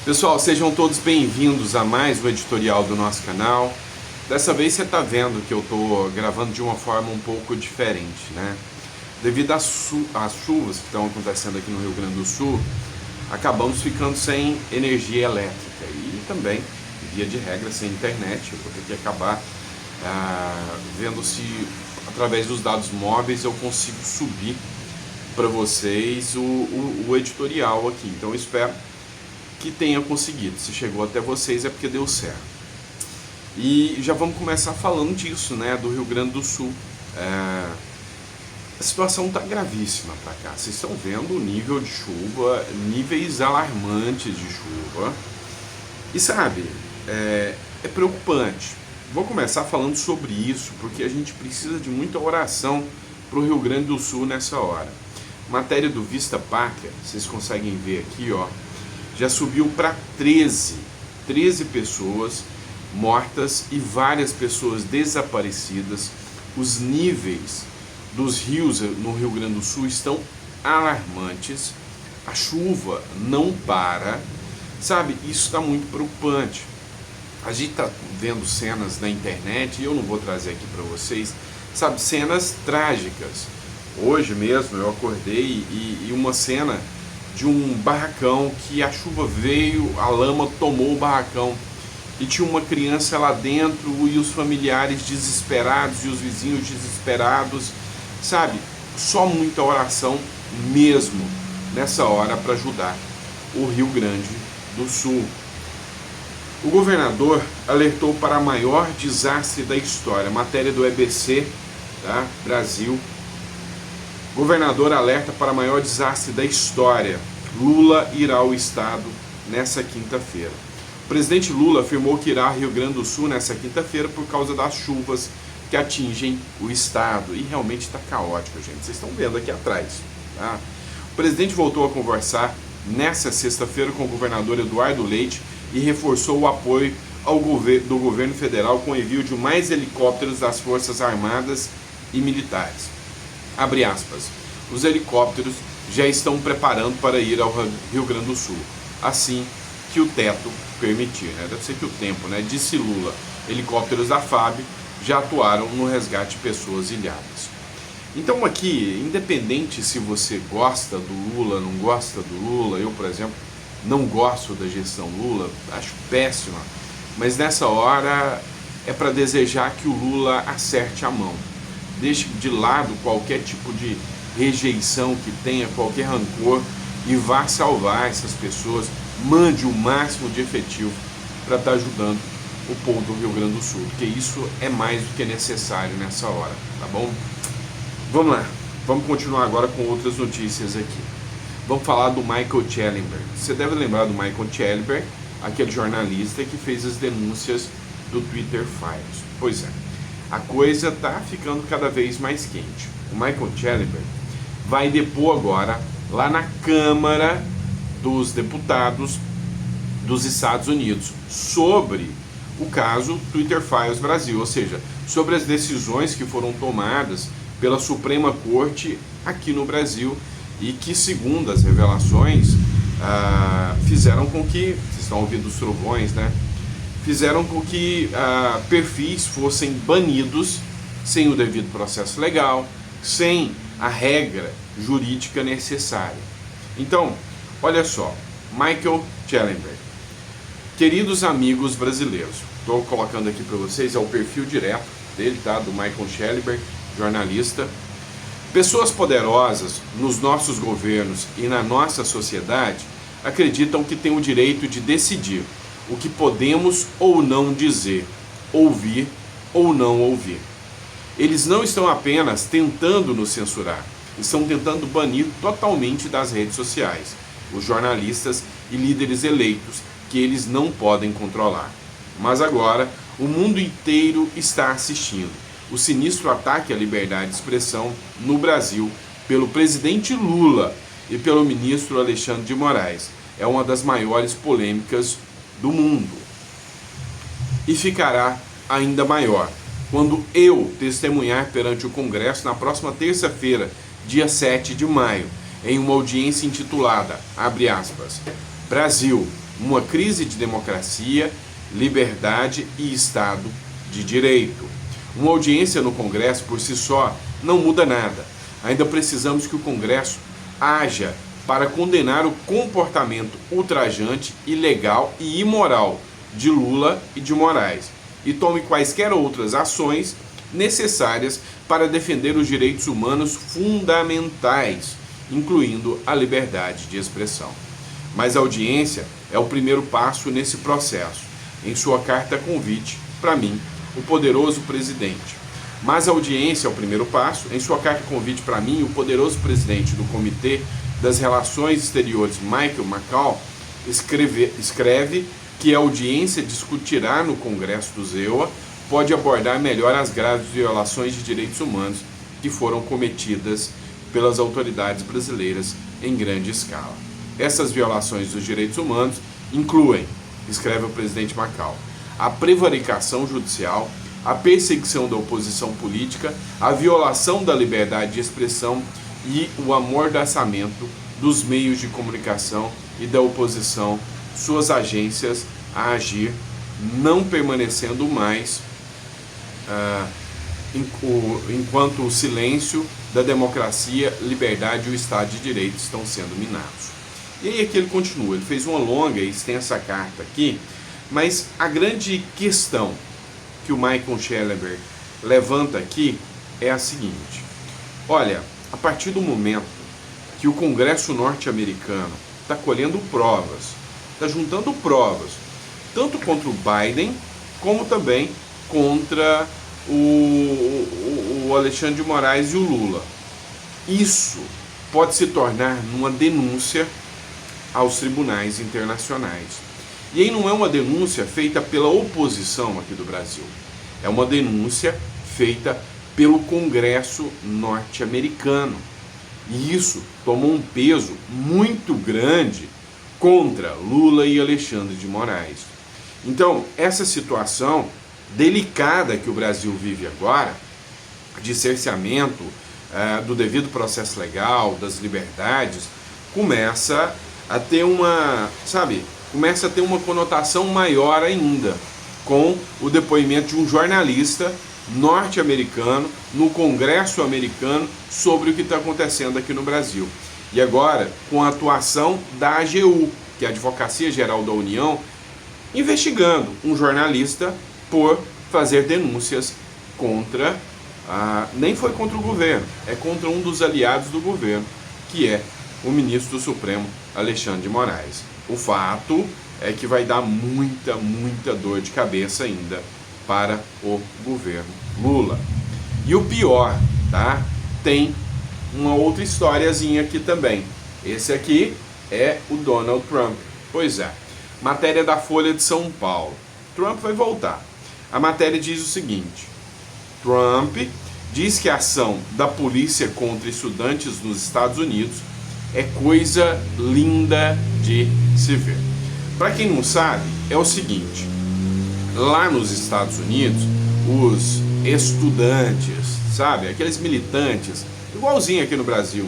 Pessoal, sejam todos bem-vindos a mais um editorial do nosso canal. Dessa vez você está vendo que eu estou gravando de uma forma um pouco diferente, né? Devido às chuvas que estão acontecendo aqui no Rio Grande do Sul, acabamos ficando sem energia elétrica e também, via de regra, sem internet. Eu vou ter que acabar vendo se, através dos dados móveis, eu consigo subir para vocês o editorial aqui. Então eu espero que tenha conseguido. Se chegou até vocês é porque deu certo. E já vamos começar falando disso, né, do Rio Grande do Sul. A situação está gravíssima para cá. Vocês estão vendo o nível de chuva, níveis alarmantes de chuva. E sabe, é preocupante. Vou começar falando sobre isso, porque a gente precisa de muita oração para o Rio Grande do Sul nessa hora. Matéria do Vista Pátria, vocês conseguem ver aqui, ó, já subiu para 13 pessoas mortas e várias pessoas desaparecidas. Os níveis dos rios no Rio Grande do Sul estão alarmantes. A chuva não para, sabe? Isso está muito preocupante. A gente está vendo cenas na internet, e eu não vou trazer aqui para vocês, sabe, cenas trágicas. Hoje mesmo eu acordei e uma cena de um barracão que a chuva veio, a lama tomou o barracão e tinha uma criança lá dentro e os familiares desesperados e os vizinhos desesperados, sabe? Só muita oração mesmo nessa hora para ajudar o Rio Grande do Sul. O governador alertou para o maior desastre da história. Matéria do EBC, tá? Brasil. Governador alerta para o maior desastre da história. Lula irá ao estado nessa quinta-feira. O presidente Lula afirmou que irá ao Rio Grande do Sul nessa quinta-feira por causa das chuvas que atingem o estado. E realmente está caótico, gente. Vocês estão vendo aqui atrás, tá? O presidente voltou a conversar nessa sexta-feira com o governador Eduardo Leite e reforçou o apoio do governo federal com o envio de mais helicópteros das Forças Armadas e Militares. Abre aspas, os helicópteros já estão preparando para ir ao Rio Grande do Sul, assim que o teto permitir, né? Deve ser que o tempo, né? Disse Lula. Helicópteros da FAB já atuaram no resgate de pessoas ilhadas. Então aqui, independente se você gosta do Lula, não gosta do Lula, eu, por exemplo, não gosto da gestão Lula, acho péssima, mas nessa hora é para desejar que o Lula acerte a mão. Deixe de lado qualquer tipo de rejeição que tenha, qualquer rancor, e vá salvar essas pessoas. Mande o máximo de efetivo para estar ajudando o povo do Rio Grande do Sul, porque isso é mais do que necessário nessa hora, tá bom? Vamos lá, vamos continuar agora com outras notícias aqui. Vamos falar do Michael Chellenberg. Você deve lembrar do Michael Chellenberg, aquele jornalista que fez as denúncias do Twitter Files. Pois é. A coisa está ficando cada vez mais quente. O Michael Chellenberg vai depor agora lá na Câmara dos Deputados dos Estados Unidos sobre o caso Twitter Files Brasil, ou seja, sobre as decisões que foram tomadas pela Suprema Corte aqui no Brasil e que, segundo as revelações, fizeram com que, vocês estão ouvindo os trovões, né? Fizeram com que perfis fossem banidos sem o devido processo legal, sem a regra jurídica necessária. Então, olha só, Michael Chellenberg. Queridos amigos brasileiros, estou colocando aqui para vocês, é o perfil direto dele, tá? Do Michael Chellenberg, jornalista. Pessoas poderosas nos nossos governos e na nossa sociedade acreditam que têm o direito de decidir o que podemos ou não dizer, ouvir ou não ouvir. Eles não estão apenas tentando nos censurar, estão tentando banir totalmente das redes sociais os jornalistas e líderes eleitos que eles não podem controlar. Mas agora, o mundo inteiro está assistindo o sinistro ataque à liberdade de expressão no Brasil pelo presidente Lula e pelo ministro Alexandre de Moraes. É uma das maiores polêmicas do mundo. E ficará ainda maior quando eu testemunhar perante o Congresso na próxima terça-feira, dia 7 de maio, em uma audiência intitulada, abre aspas, Brasil, uma crise de democracia, liberdade e Estado de Direito. Uma audiência no Congresso por si só não muda nada. Ainda precisamos que o Congresso haja para condenar o comportamento ultrajante, ilegal e imoral de Lula e de Moraes e tome quaisquer outras ações necessárias para defender os direitos humanos fundamentais, incluindo a liberdade de expressão. Mas a audiência é o primeiro passo nesse processo. Em sua carta convite, para mim, o poderoso presidente. Mas a audiência é o primeiro passo. Em sua carta convite, para mim, o poderoso presidente do Comitê das Relações Exteriores, Michael McCaul, escreve que a audiência discutirá no Congresso do ZEUA pode abordar melhor as graves violações de direitos humanos que foram cometidas pelas autoridades brasileiras em grande escala. Essas violações dos direitos humanos incluem, escreve o presidente McCaul, a prevaricação judicial, a perseguição da oposição política, a violação da liberdade de expressão e o amordaçamento dos meios de comunicação e da oposição, suas agências a agir, não permanecendo mais enquanto o silêncio da democracia, liberdade e o Estado de Direito estão sendo minados. E aí aqui ele continua, ele fez uma longa e extensa carta aqui, mas a grande questão que o Michael Schellenberg levanta aqui é a seguinte: olha, a partir do momento que o Congresso norte-americano está colhendo provas, está juntando provas, tanto contra o Biden, como também contra o Alexandre de Moraes e o Lula, isso pode se tornar numa denúncia aos tribunais internacionais. E aí não é uma denúncia feita pela oposição aqui do Brasil, é uma denúncia feita pelo Congresso norte-americano. E isso tomou um peso muito grande contra Lula e Alexandre de Moraes. Então, essa situação delicada que o Brasil vive agora, de cerceamento do devido processo legal, das liberdades, começa a ter uma conotação maior ainda, com o depoimento de um jornalista norte-americano no Congresso americano sobre o que está acontecendo aqui no Brasil. E agora, com a atuação da AGU, que é a Advocacia Geral da União, investigando um jornalista por fazer denúncias contra, nem foi contra o governo, é contra um dos aliados do governo, que é o ministro do Supremo, Alexandre de Moraes. O fato é que vai dar muita dor de cabeça ainda para o governo Lula. E o pior, tá? Tem uma outra historiazinha aqui também. Esse aqui é o Donald Trump. Pois é, matéria da Folha de São Paulo. Trump vai voltar. A matéria diz o seguinte: Trump diz que a ação da polícia contra estudantes nos Estados Unidos é coisa linda de se ver. Para quem não sabe, é o seguinte: lá nos Estados Unidos, os estudantes, sabe, aqueles militantes, igualzinho aqui no Brasil,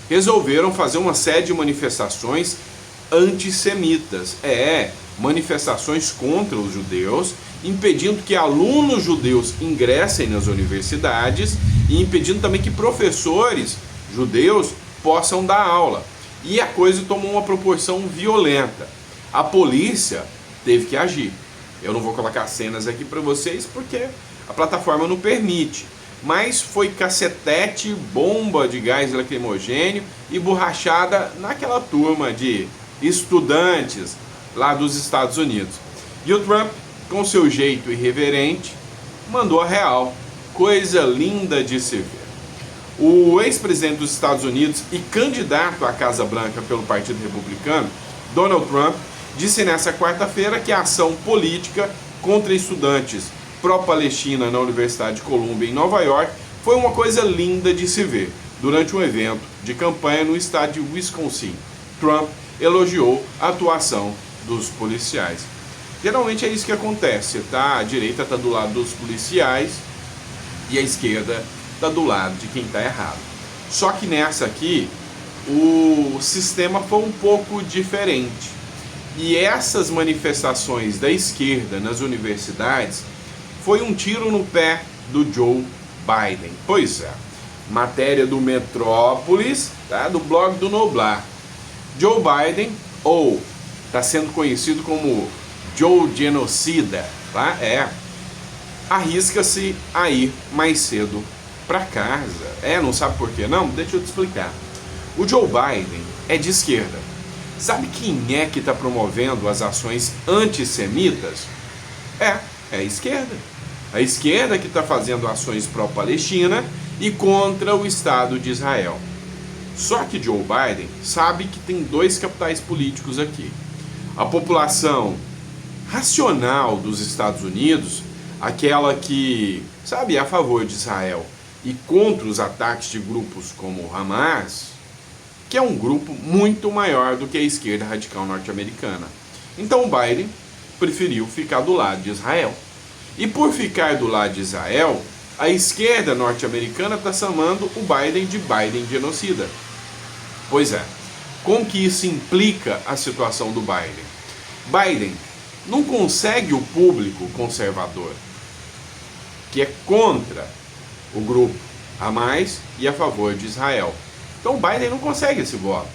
resolveram fazer uma série de manifestações antissemitas, manifestações contra os judeus, impedindo que alunos judeus ingressem nas universidades e impedindo também que professores judeus possam dar aula. E a coisa tomou uma proporção violenta. A polícia teve que agir. Eu não vou colocar cenas aqui para vocês porque a plataforma não permite. Mas foi cacetete, bomba de gás lacrimogênio e borrachada naquela turma de estudantes lá dos Estados Unidos. E o Trump, com seu jeito irreverente, mandou a real. Coisa linda de se ver. O ex-presidente dos Estados Unidos e candidato à Casa Branca pelo Partido Republicano, Donald Trump, disse nesta quarta-feira que a ação política contra estudantes pró-Palestina na Universidade de Columbia, em Nova York, foi uma coisa linda de se ver durante um evento de campanha no estado de Wisconsin. Trump elogiou a atuação dos policiais. Geralmente é isso que acontece, tá? A direita está do lado dos policiais e a esquerda está do lado de quem está errado. Só que nessa aqui, o sistema foi um pouco diferente. E essas manifestações da esquerda nas universidades foi um tiro no pé do Joe Biden. Pois é, matéria do Metrópolis, tá? Do blog do Noblar. Joe Biden, ou está sendo conhecido como Joe Genocida, tá? Arrisca-se a ir mais cedo para casa. Não sabe por quê? Não, deixa eu te explicar. O Joe Biden é de esquerda. Sabe quem é que está promovendo as ações antissemitas? É a esquerda. A esquerda que está fazendo ações pró-Palestina e contra o Estado de Israel. Só que Joe Biden sabe que tem dois capitais políticos aqui. A população racional dos Estados Unidos, aquela que, sabe, é a favor de Israel e contra os ataques de grupos como o Hamas, que é um grupo muito maior do que a esquerda radical norte-americana. Então o Biden preferiu ficar do lado de Israel. E por ficar do lado de Israel, a esquerda norte-americana está chamando o Biden de Biden genocida. Pois é, como que isso implica a situação do Biden? Biden não consegue o público conservador, que é contra o grupo Hamas e a favor de Israel. Então o Biden não consegue esse voto.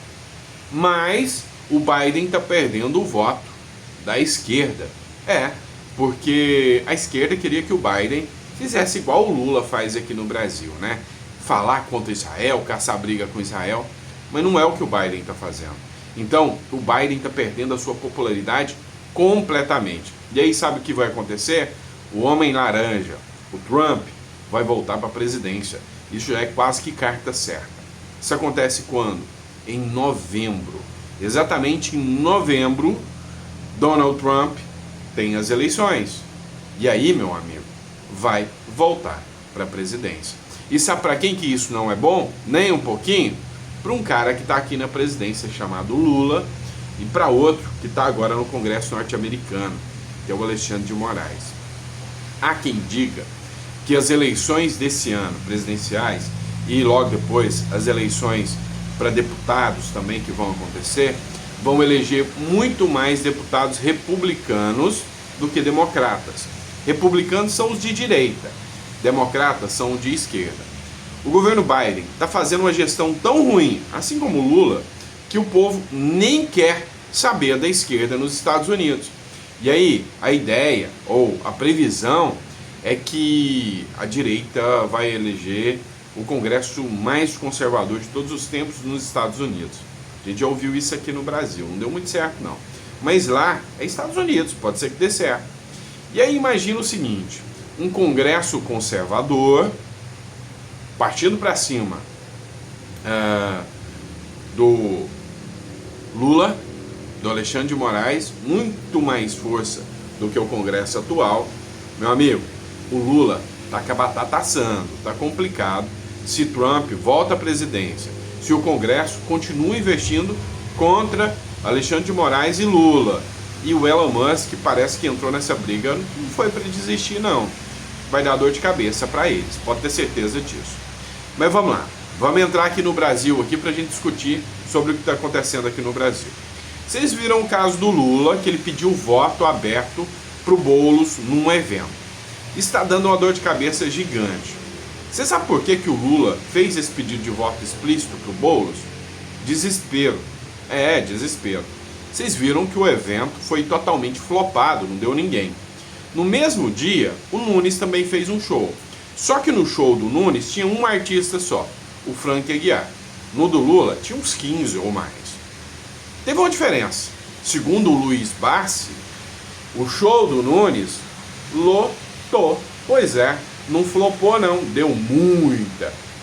Mas o Biden está perdendo o voto da esquerda. Porque a esquerda queria que o Biden fizesse igual o Lula faz aqui no Brasil, né? Falar contra Israel, caçar briga com Israel. Mas não é o que o Biden está fazendo. Então, o Biden está perdendo a sua popularidade completamente. E aí, sabe o que vai acontecer? O homem laranja, o Trump, vai voltar para a presidência. Isso já é quase que carta certa. Isso acontece quando? Em novembro. Exatamente em novembro, Donald Trump tem as eleições. E aí, meu amigo, vai voltar para a presidência. E sabe para quem que isso não é bom? Nem um pouquinho? Para um cara que está aqui na presidência chamado Lula e para outro que está agora no Congresso norte-americano, que é o Alexandre de Moraes. Há quem diga que as eleições desse ano, presidenciais, e logo depois as eleições para deputados também que vão acontecer, vão eleger muito mais deputados republicanos do que democratas. Republicanos são os de direita, democratas são os de esquerda. O governo Biden está fazendo uma gestão tão ruim, assim como o Lula, que o povo nem quer saber da esquerda nos Estados Unidos. E aí, a ideia, ou a previsão, é que a direita vai eleger o Congresso mais conservador de todos os tempos nos Estados Unidos. A gente já ouviu isso aqui no Brasil, não deu muito certo não. Mas lá é Estados Unidos, pode ser que dê certo. E aí imagina o seguinte, um Congresso conservador, partindo para cima do Lula, do Alexandre de Moraes, muito mais força do que o Congresso atual. Meu amigo, o Lula está com a batata assando, está complicado. Se Trump volta à presidência, se o Congresso continua investindo contra Alexandre de Moraes e Lula, e o Elon Musk parece que entrou nessa briga, não foi para desistir não, vai dar dor de cabeça para eles, pode ter certeza disso. Mas vamos lá, vamos entrar aqui no Brasil aqui para a gente discutir sobre o que está acontecendo aqui no Brasil. Vocês viram o caso do Lula, que ele pediu voto aberto para o Boulos num evento. Está dando uma dor de cabeça gigante. Você sabe por que o Lula fez esse pedido de voto explícito para o Boulos? Desespero. Desespero. Vocês viram que o evento foi totalmente flopado, não deu ninguém. No mesmo dia, o Nunes também fez um show. Só que no show do Nunes tinha um artista só, o Frank Aguiar. No do Lula tinha uns 15 ou mais. Teve uma diferença. Segundo o Luiz Barsi, o show do Nunes lotou. Pois é, não flopou não, deu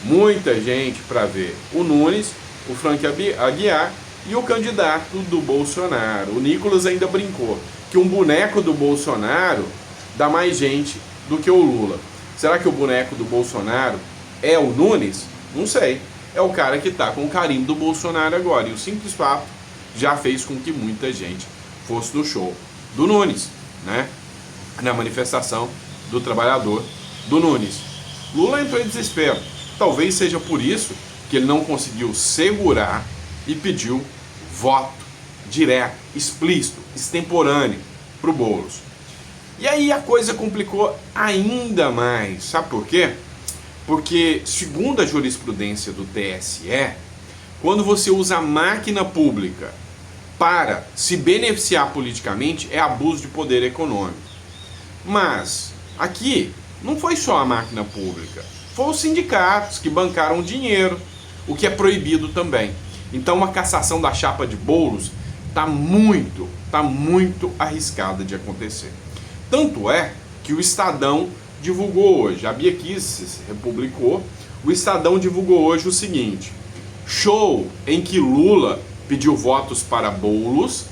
muita gente para ver o Nunes, o Frank Aguiar e o candidato do Bolsonaro. O Nicolas ainda brincou que um boneco do Bolsonaro dá mais gente do que o Lula. Será que o boneco do Bolsonaro é o Nunes? Não sei. É o cara que está com o carimbo do Bolsonaro agora. E o simples fato já fez com que muita gente fosse no show do Nunes, né? Na manifestação do trabalhador do Nunes. Lula entrou em desespero. Talvez seja por isso que ele não conseguiu segurar e pediu voto direto, explícito, extemporâneo para o Boulos. E aí a coisa complicou ainda mais. Sabe por quê? Porque, segundo a jurisprudência do TSE, quando você usa a máquina pública para se beneficiar politicamente, é abuso de poder econômico. Mas aqui não foi só a máquina pública, foram os sindicatos que bancaram dinheiro, o que é proibido também. Então a cassação da chapa de Boulos está muito arriscada de acontecer. Tanto é que o Estadão divulgou hoje, a Bia Kicis republicou, o Estadão divulgou hoje o seguinte: show em que Lula pediu votos para Boulos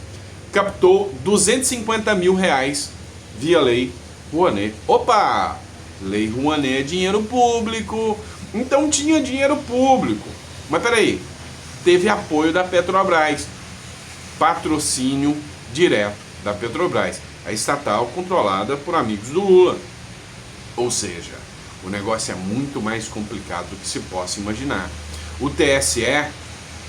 captou 250 mil reais via lei Rouanet. Opa! Lei Rouanet é dinheiro público, então tinha dinheiro público. Mas peraí, teve apoio da Petrobras, patrocínio direto da Petrobras, a estatal controlada por amigos do Lula. Ou seja, o negócio é muito mais complicado do que se possa imaginar. O TSE,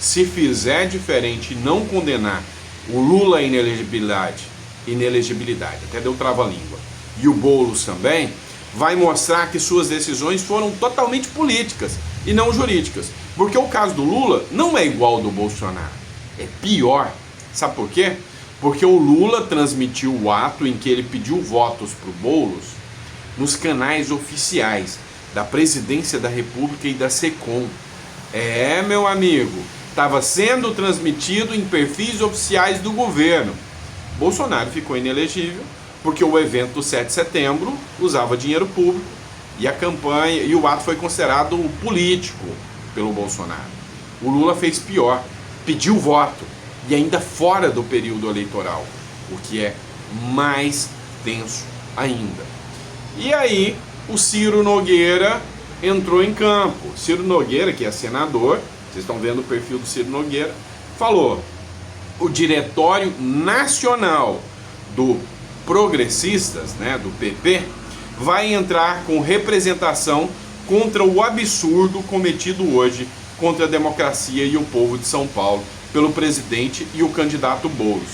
se fizer diferente e não condenar o Lula à inelegibilidade, até deu trava-língua, e o Boulos também, vai mostrar que suas decisões foram totalmente políticas e não jurídicas. Porque o caso do Lula não é igual ao do Bolsonaro, é pior. Sabe por quê? Porque o Lula transmitiu o ato em que ele pediu votos para o Boulos nos canais oficiais da Presidência da República e da SECOM. É, meu amigo, estava sendo transmitido em perfis oficiais do governo. Bolsonaro ficou inelegível porque o evento do 7 de setembro usava dinheiro público e a campanha e o ato foi considerado político pelo Bolsonaro. O Lula fez pior, pediu voto e ainda fora do período eleitoral, o que é mais tenso ainda. E aí o Ciro Nogueira entrou em campo. Ciro Nogueira, que é senador, vocês estão vendo o perfil do Ciro Nogueira, falou: o Diretório Nacional do Progressistas, né, do PP, vai entrar com representação contra o absurdo cometido hoje contra a democracia e o povo de São Paulo pelo presidente e o candidato Boulos.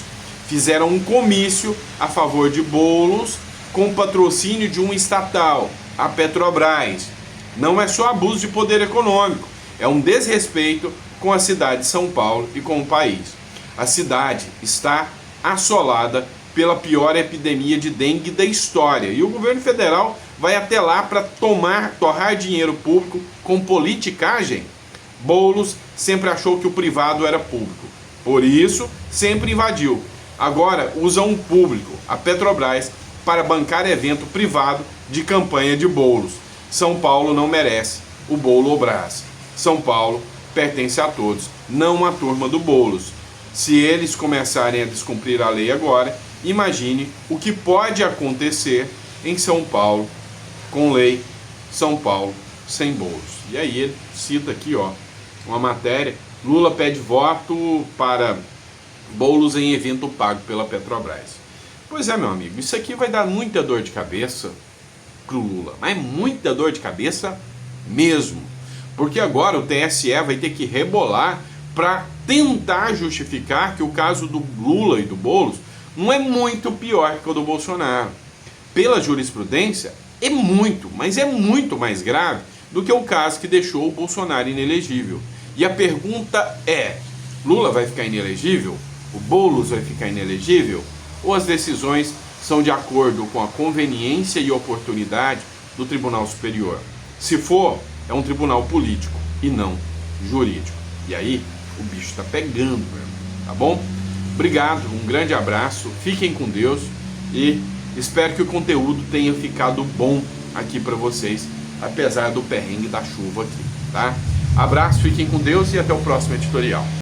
Fizeram um comício a favor de Boulos com patrocínio de uma estatal, a Petrobras. Não é só abuso de poder econômico, é um desrespeito com a cidade de São Paulo e com o país. A cidade está assolada pela pior epidemia de dengue da história. E o governo federal vai até lá para torrar dinheiro público com politicagem. Boulos sempre achou que o privado era público, por isso sempre invadiu. Agora usa um público, a Petrobras, para bancar evento privado de campanha de Boulos. São Paulo não merece o Boulobras. São Paulo pertence a todos, não à turma do Boulos. Se eles começarem a descumprir a lei agora, imagine o que pode acontecer em São Paulo com lei, São Paulo sem Boulos. E aí ele cita aqui, ó, uma matéria: Lula pede voto para Boulos em evento pago pela Petrobras. Pois é, meu amigo, isso aqui vai dar muita dor de cabeça pro Lula, mas muita dor de cabeça mesmo. Porque agora o TSE vai ter que rebolar para tentar justificar que o caso do Lula e do Boulos não é muito pior que o do Bolsonaro. Pela jurisprudência, é muito, mas é muito mais grave do que o caso que deixou o Bolsonaro inelegível. E a pergunta é: Lula vai ficar inelegível? O Boulos vai ficar inelegível? Ou as decisões são de acordo com a conveniência e oportunidade do Tribunal Superior? Se for, é um tribunal político e não jurídico. E aí, o bicho tá pegando, meu, tá bom? Obrigado, um grande abraço, fiquem com Deus e espero que o conteúdo tenha ficado bom aqui para vocês, apesar do perrengue da chuva aqui, tá? Abraço, fiquem com Deus e até o próximo editorial.